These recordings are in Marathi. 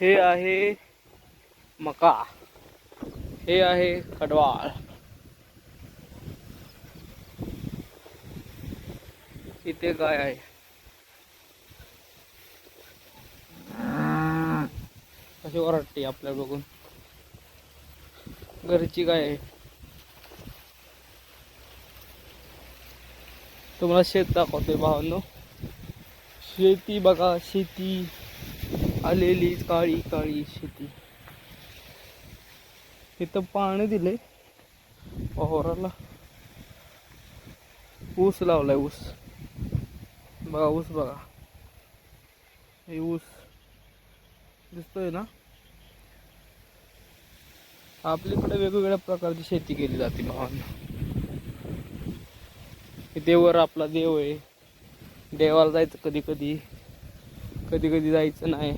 हे आहे मका, हे आहे खडवाळ, इथे गाय आहे. कशी ओरडते आपल्या बघून. घरची गाय आहे. तुम्हाला शेत दाखवतोय भावांनो. शेती बघा, शेती आलेली काळी काळी शेती. इथं पाणी दिले वावराला. ऊस लावलाय, ऊस बघा, ऊस बघा, हे ऊस दिसतोय ना. आपल्याकडे वेगवेगळ्या प्रकारची शेती केली जाते भावांना. देवावर आपला देव आहे. देवाला जायचं कधी कधी, कधी कधी जायचं नाही.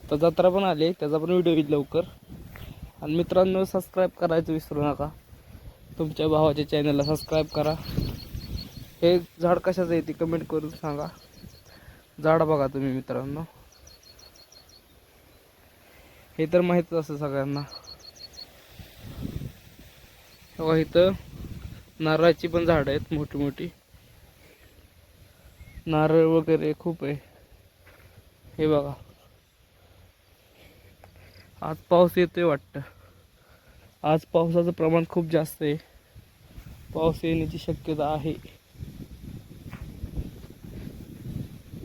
तर जत्रा पण आली, त्याचा पण व्हिडिओ येईल लवकर. आणि मित्रांनो, सबस्क्राईब करायचं विसरू नका. तुमच्या भावाच्या चॅनलला सबस्क्राईब करा. हे झाड कशाचं आहे ते कमेंट करून सांगा. झाड बघा तुम्ही मित्रांनो, हे तर माहीतच असतं सगळ्यांना. बघा, इथं नारळाची पण झाडं आहेत मोठी मोठी. नारळ वगैरे खूप आहे. हे बघा, आज पाऊस येतोय वाटतं. आज पावसाचं प्रमाण खूप जास्त आहे. पाऊस येण्याची शक्यता आहे.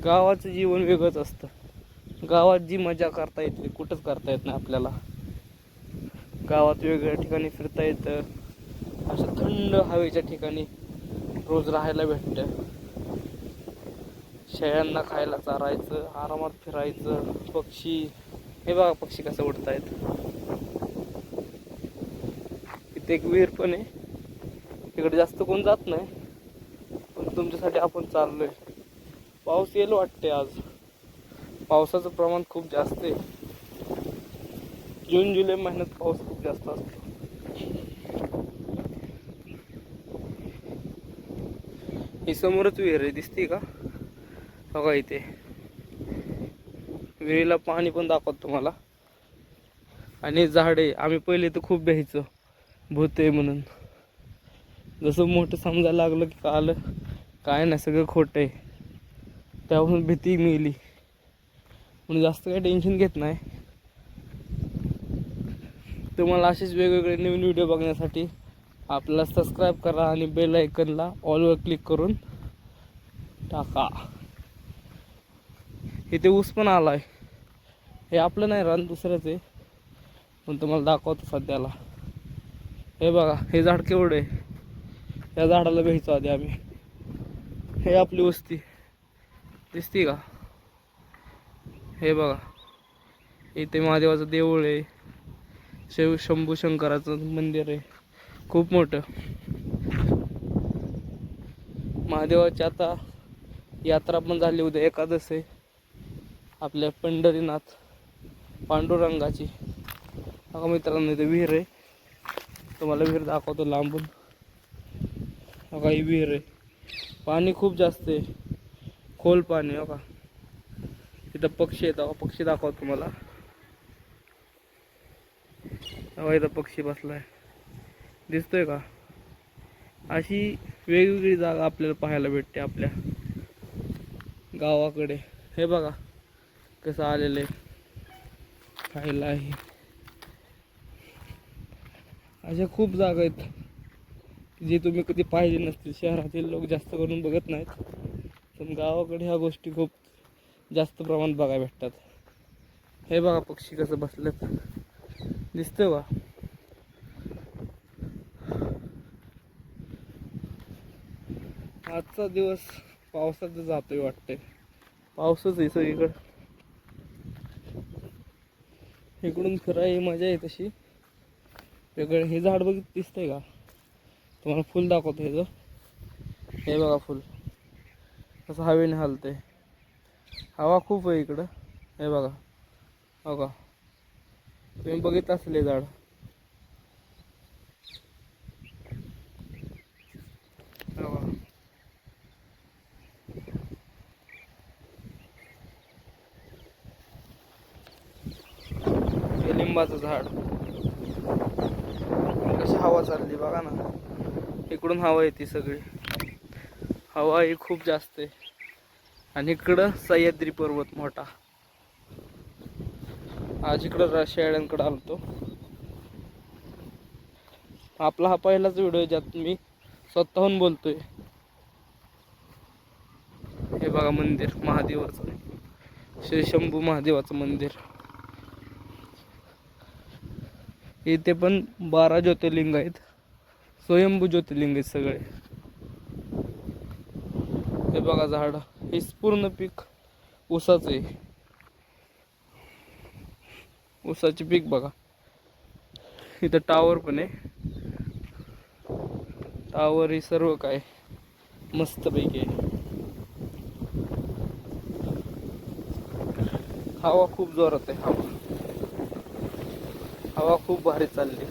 गावाचं जीवन वेगळंच असतं. गावात जी मजा करता येते कुठंच करता येत नाही आपल्याला. गावात वेगवेगळ्या ठिकाणी फिरता येतं. अशा थंड हवेच्या ठिकाणी रोज राहायला भेटतं. शेळ्यांना खायला चारायचं, आरामात फिरायचं. पक्षी, हे बघा पक्षी कसं उडतायत. इथे एक विहीर पण आहे. तिकडे जास्त कोण जात नाही, पण तुमच्यासाठी आपण चाललोय. पाऊस येईल वाटते आज. पावसाचं प्रमाण खूप जास्त आहे. जून जुलै महिन्यात पाऊस खूप जास्त असतो. ही समोरच विहीर आहे, दिसते का बघा. इथे विहिरीला पाणी पण दाखवत तुम्हाला. आणि झाडे, आम्ही पहिले तर खूप भ्यायचो भूत आहे म्हणून. जसं मोठं समजायला लागलं की कळालं काय नाही, सगळं खोटं आहे. त्यापासून भीती मिळली म्हणून जास्त काही टेन्शन घेत नाही. तुम्हाला असेच वेगवेगळे नवीन व्हिडिओ बघण्यासाठी आपल्याला सबस्क्राईब करा आणि बेल आयकनला ऑलवर क्लिक करून टाका. इथे ऊस पण आलाय. हे आपलं नाही रान, दुसरंच आहे, पण तुम्हाला दाखवतो सध्याला. हे बघा, हे झाड केवढं आहे. या झाडाला भेटायचो आधी आम्ही. हे आपली वस्ती दिसती का. हे बघा, इथे महादेवाचं देऊळ आहे. शंभू शंकराचं मंदिर आहे खूप मोठं. महादेवाची आता यात्रा पण झाली, उद्या एकादश आहे आपल्या पंढरीनाथ पांडुरंगाची. बघा मित्रांनो, इथे विहीर आहे. तुम्हाला विहीर दाखवतो लांबून. बघा, ही विहीर आहे. पाणी खूप जास्त आहे, खोल पाणी. बघा इथं पक्षी येतात, पक्षी दाखवतो तुम्हाला. बघा इथं पक्षी बसलाय, दिसतोय का. अशी वेगवेगळी जागा आपल्याला पाहायला भेटते आपल्या गावाकडे. हे बघा कसं आलेलं आहे खायला. आहे अशा खूप जागा आहेत जे तुम्ही कधी पाहिले नसतील. शहरातील लोक जास्त करून बघत नाहीत, पण गावाकडे ह्या गोष्टी खूप जास्त प्रमाणात बघायला भेटतात. हे बघा पक्षी कसं बसलेत, दिसतंय का. आजचा दिवस पावसाचा जातोय वाटतंय. पावसच आहे सगळीकडं. इकडून फिरायला मजा आहे तशी वेगळं. हे झाड बघित दिसतंय का, तुम्हाला फुल दाखवतो ह्याचं. हे बघा फुल कसं हवेने हलतंय. हवा खूप आहे इकडं. हे बघा बघा, तुम्ही बघितलं असेल हे झाड. लिंबाचं झाड. कशी हवा चालली बघा ना, इकडून हवा येते सगळी. हवा ही खूप जास्त आहे. आणि इकडं सह्याद्री पर्वत मोठा. आज इकडं शेळ्यांकडे आलतो. आपला हा पहिलाच व्हिडिओ आहे ज्यात मी स्वतःहून बोलतोय. हे बघा मंदिर महादेवाचं, श्री शंभू महादेवाचं मंदिर. इथे पण 12 ज्योतिर्लिंग आहेत, स्वयंभू ज्योतिर्लिंग आहेत सगळे. हे बघा झाड, हे पूर्ण पीक ऊसाचं आहे. ऊसाचे पीक बघा. इथं टावर पण आहे. टावर ही सर्व काय मस्त पैकी आहे. हवा खूप जोरात आहे. हवा खूप भारी चालली.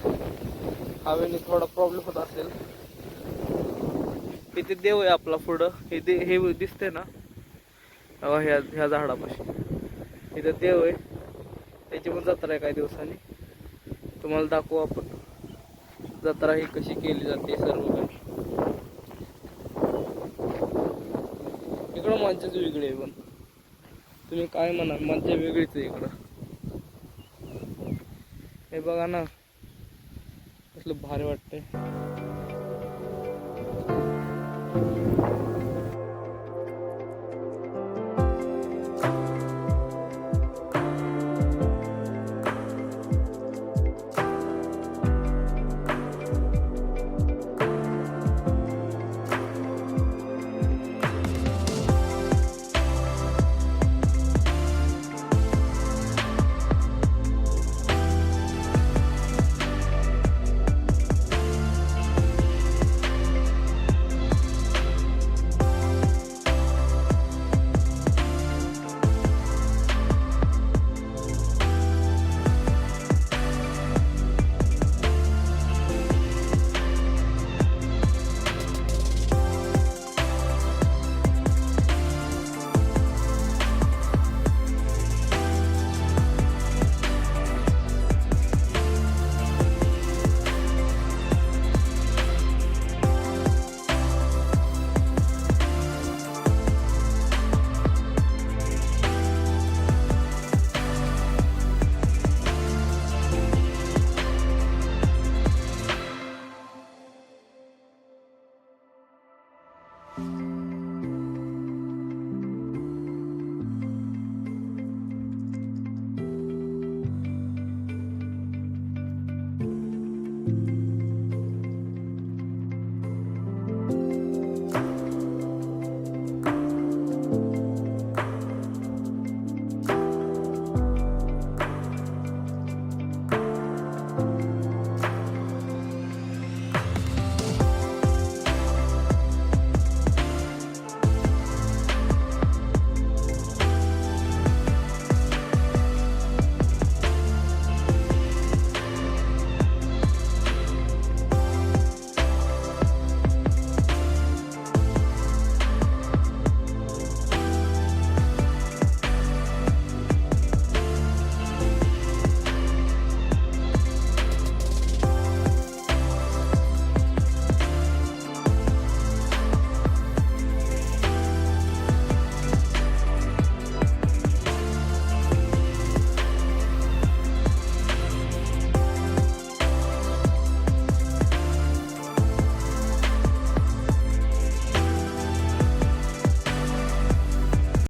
हवेने थोडा प्रॉब्लेम होत असेल. इथे देव आहे आपला पुढं. हे दिसते ना, ह्या झाडापाशी इथं देव आहे. त्याची पण जत्रा आहे काही दिवसांनी. तुम्हाला दाखवू आपण जत्रा ही कशी केली जाते सर्व काही. इकडं मज्जाच वेगळी आहे. पण तुम्ही काय म्हणा, मज्जा वेगळीच आहे इकडं. हे बघा ना, कसलं भारी वाटतंय.